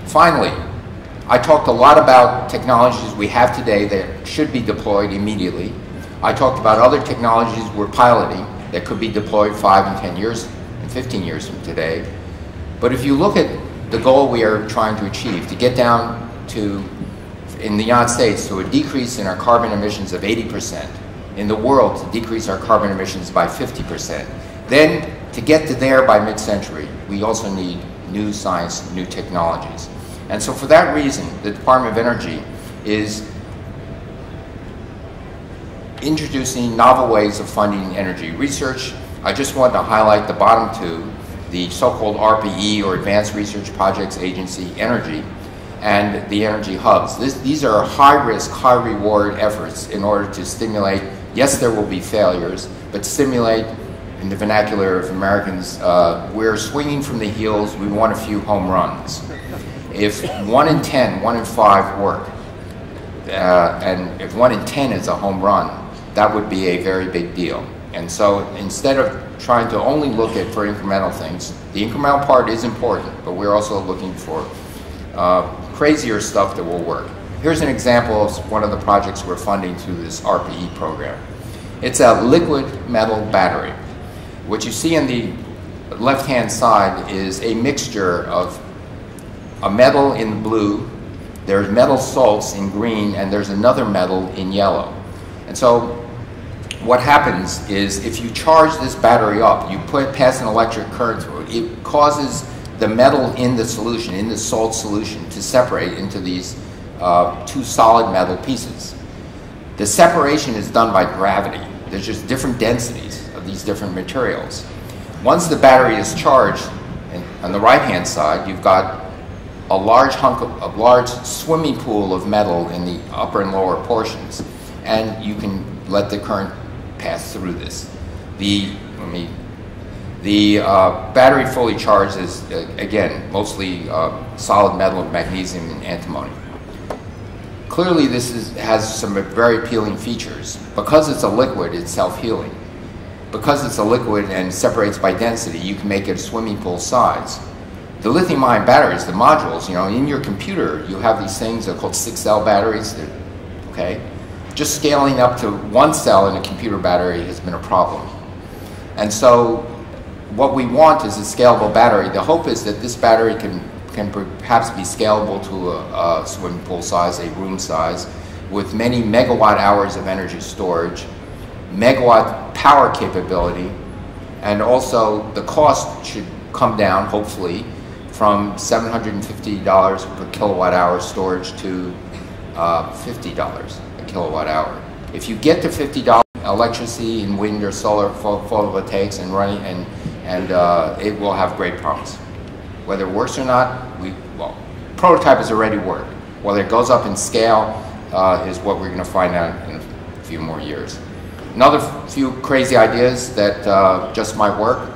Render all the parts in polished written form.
Finally, I talked a lot about technologies we have today that should be deployed immediately. I talked about other technologies we're piloting that could be deployed 5 and 10 years and 15 years from today. But if you look at the goal we are trying to achieve, to get down to, in the United States, to a decrease in our carbon emissions of 80%, in the world to decrease our carbon emissions by 50%, then to get to there by mid-century, we also need new science, new technologies. And so for that reason, the Department of Energy is introducing novel ways of funding energy research. I just want to highlight the bottom two, the so-called RPE, or Advanced Research Projects Agency Energy, and the energy hubs. These are high-risk, high-reward efforts in order to stimulate, yes, there will be failures, but stimulate, in the vernacular of Americans, we're swinging from the heels, we want a few home runs. If 1 in 10, 1 in 5 work, and if 1 in 10 is a home run, that would be a very big deal. And so instead of trying to only look at for incremental things, the incremental part is important, but we're also looking for crazier stuff that will work. Here's an example of one of the projects we're funding through this RPE program. It's a liquid metal battery. What you see on the left-hand side is a mixture of a metal in blue, there's metal salts in green, and there's another metal in yellow. And so what happens is if you charge this battery up, you pass an electric current through it, it causes the metal in the solution, in the salt solution, to separate into these two solid metal pieces. The separation is done by gravity. There's just different densities of these different materials. Once the battery is charged, and on the right-hand side, you've got a large swimming pool of metal in the upper and lower portions, and you can let the current pass through this. The battery fully charged is, again, mostly solid metal of magnesium and antimony. Clearly this has some very appealing features. Because it's a liquid, it's self-healing. Because it's a liquid and separates by density, you can make it a swimming pool size. The lithium-ion batteries, the modules, you know, in your computer, you have these things that are called 6-cell batteries, okay? Just scaling up to 1 cell in a computer battery has been a problem. And so what we want is a scalable battery. The hope is that this battery can perhaps be scalable to a swimming pool size, a room size, with many megawatt hours of energy storage, megawatt power capability, and also the cost should come down, hopefully, from $750 per kilowatt hour storage to $50 a kilowatt hour. If you get to $50, electricity and wind or solar photovoltaics and running, and it will have great promise. Whether it works or not, well, prototype has already worked. Whether it goes up in scale is what we're going to find out in a few more years. Another few crazy ideas that just might work.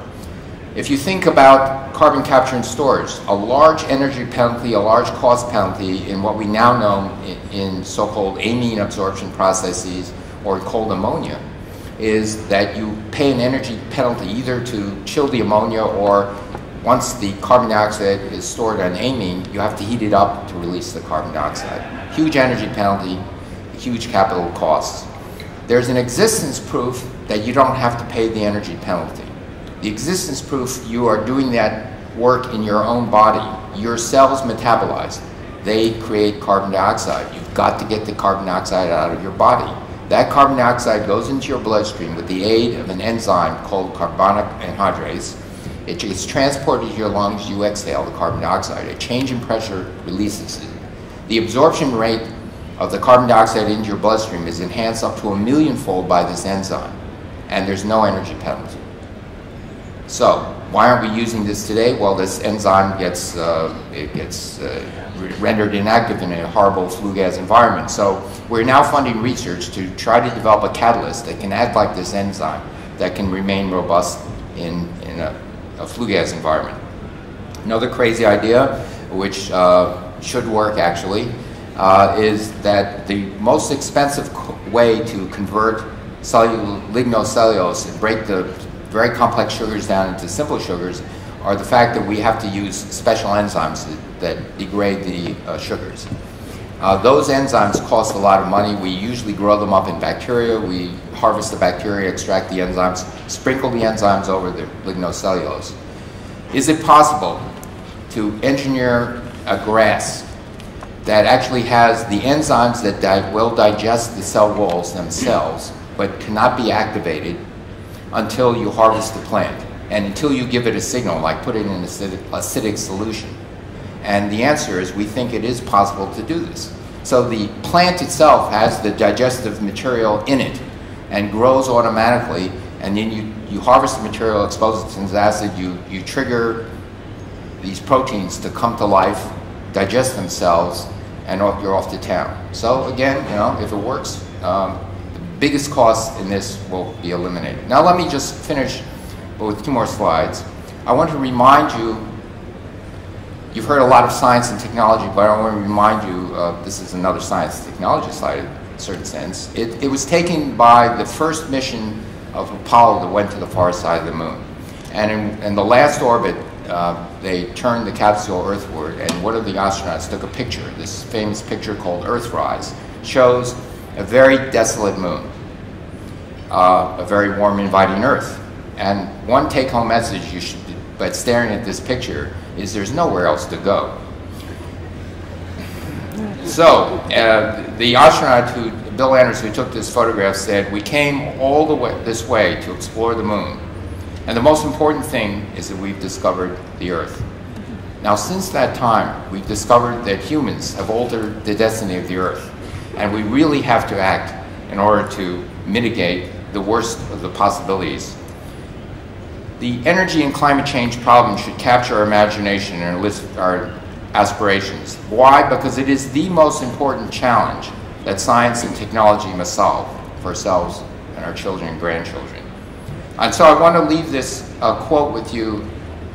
If you think about carbon capture and storage, a large energy penalty, a large cost penalty in what we now know in so-called amine absorption processes or cold ammonia is that you pay an energy penalty either to chill the ammonia, or once the carbon dioxide is stored on amine, you have to heat it up to release the carbon dioxide. Huge energy penalty, huge capital costs. There's an existence proof that you don't have to pay the energy penalty. The existence proof, you are doing that work in your own body. Your cells metabolize. They create carbon dioxide. You've got to get the carbon dioxide out of your body. That carbon dioxide goes into your bloodstream with the aid of an enzyme called carbonic anhydrase. It gets transported to your lungs, you exhale the carbon dioxide. A change in pressure releases it. The absorption rate of the carbon dioxide into your bloodstream is enhanced up to 1,000,000-fold by this enzyme, and there's no energy penalty. So, why aren't we using this today? Well, this enzyme gets rendered inactive in a horrible flue gas environment. So, we're now funding research to try to develop a catalyst that can act like this enzyme, that can remain robust in a flue gas environment. Another crazy idea, which should work actually, is that the most expensive way to convert lignocellulose and break the very complex sugars down into simple sugars are the fact that we have to use special enzymes that degrade the sugars. Those enzymes cost a lot of money. We usually grow them up in bacteria. We harvest the bacteria, extract the enzymes, sprinkle the enzymes over the lignocellulose. Is it possible to engineer a grass that actually has the enzymes that will digest the cell walls themselves, but cannot be activated until you harvest the plant and until you give it a signal, like put it in an acidic solution? And the answer is we think it is possible to do this. So the plant itself has the digestive material in it and grows automatically, and then you harvest the material, expose it to this acid, you trigger these proteins to come to life, digest themselves, and you're off to town. So again, you know, if it works, the biggest cost in this will be eliminated. Now let me just finish with 2 more slides. I want to remind you, you've heard a lot of science and technology, but I want to remind you, this is another science and technology slide in a certain sense. It was taken by the first mission of Apollo that went to the far side of the moon. And in the last orbit, they turned the capsule earthward, and one of the astronauts took a picture. This famous picture called Earthrise shows a very desolate moon, a very warm, inviting Earth. And one take-home message you should, by staring at this picture, is there's nowhere else to go. So the astronaut, Bill Anders, who took this photograph, said, "We came all the way this way to explore the moon. And the most important thing is that we've discovered the Earth." Now, since that time, we've discovered that humans have altered the destiny of the Earth. And we really have to act in order to mitigate the worst of the possibilities. The energy and climate change problem should capture our imagination and enlist our aspirations. Why? Because it is the most important challenge that science and technology must solve for ourselves and our children and grandchildren. And so I want to leave this quote with you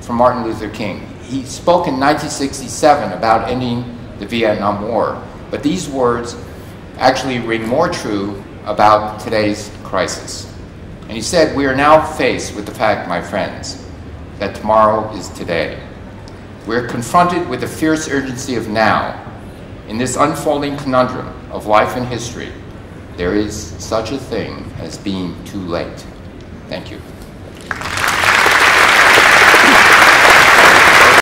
from Martin Luther King. He spoke in 1967 about ending the Vietnam War, but these words actually ring more true about today's crisis. And he said, "We are now faced with the fact, my friends, that tomorrow is today. We're confronted with the fierce urgency of now. In this unfolding conundrum of life and history, there is such a thing as being too late." Thank you.